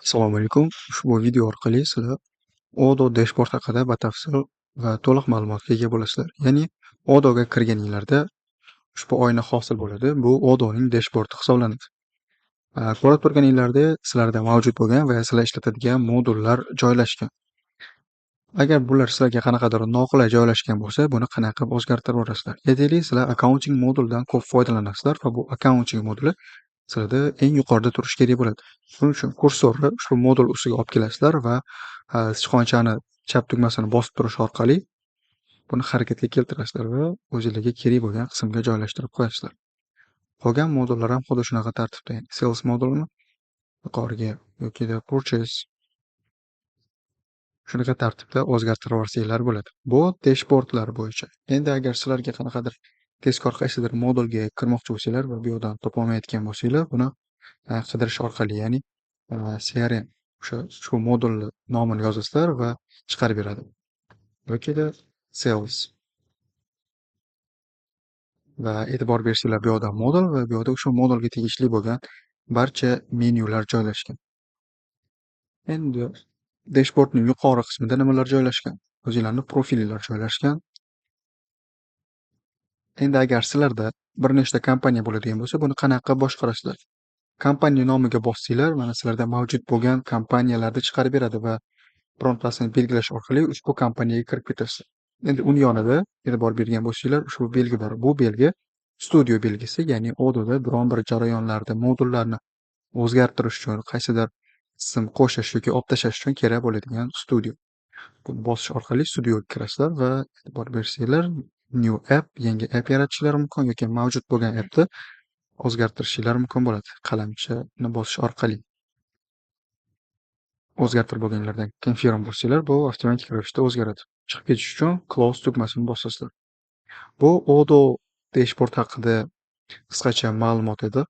Assalomu alaykum. Ushbu video orqali sizlar Odoo dashbord haqida batafsil va to'liq ma'lumotga ega bo'lasizlar. Ya'ni Odooga kirganinglarda ushbu oyna hosil bo'ladi. Bu Odooning dashbordi hisoblanadi. Ko'rib turganinglarda sizlarda mavjud bo'lgan va sizlar ishlatadigan modullar joylashgan. Agar bular sizlarga qanaqadir noqulay joylashgan bo'lsa, buni qanaqa qilib o'zgartirib olasizlar? Aytaylik, sizlar accounting moduldan ko'p foydalanasizlar va bu accounting moduli sizlarda eng yuqorida turishi kerak bo'ladi. Shuning uchun kursorni ushbu modul ustiga olib kelasizlar va sichqonchani chap tugmasini bosib turish orqali buni harakatga keltirasizlar va o'zingizga kerak bo'lgan qismga joylashtirib qo'yasizlar. Qolgan modullar ham xuddi shunaqa tartibda, sales modulini yuqoriga yoki purchase shunaqa tartibda o'zgartirib olsanglar bo'ladi. Bu dashbordlar bo'yicha. Endi agar sizlarga qanaqadir tezkor qaysidir modulga kirmoqchi bo'lsanglar va bu yerdan topolmayotgan bo'lsanglar, buni qidirish orqali, ya'ni CRM shu modulni nomini yozasizlar va chiqarib beradi. Yoki sales va e'tibor bersanglar, bu yerda modul va bu yerda o'sha modulga tegishli bo'lgan barcha menyular joylashgan. Endi dashbordning yuqori qismida nimalar joylashgan? O'zinglarning profilinglar joylashgan. Endi agar sizlarda bir nechta kompaniya bo'ladigan bo'lsa, buni qanaqa boshqarasizlar? Kompaniya nomiga bossanglar, mana sizlarda mavjud bo'lgan kompaniyalarni chiqarib beradi va birontasini belgilash orqali ushbu kompaniyaga kirib ketasiz. Endi uni yonida e'tibor bergan bo'lsanglar, ushbu belgi bor. Bu belgi studio belgisi, ya'ni Odooda biron bir jarayonlarda modullarni o'zgartirish uchun qaysidir ism qo'shish yoki olib tashlash uchun kerak bo'ladigan studio. Buni bosish orqali studioga kirasizlar va e'tibor bersanglar, new app, yangi app yaratishlari mumkin yoki mavjud bo'lgan appni o'zgartirishlari mumkin bo'ladi. Qalamchani bosish orqali. O'zgartirib bo'lganlardan confirm bo'lsanglar, bu avtomatik ravishda o'zgaradi. Chiqib ketish uchun close tugmasini bosasizlar. Bu Odoo dashbord haqida qisqacha ma'lumot edi.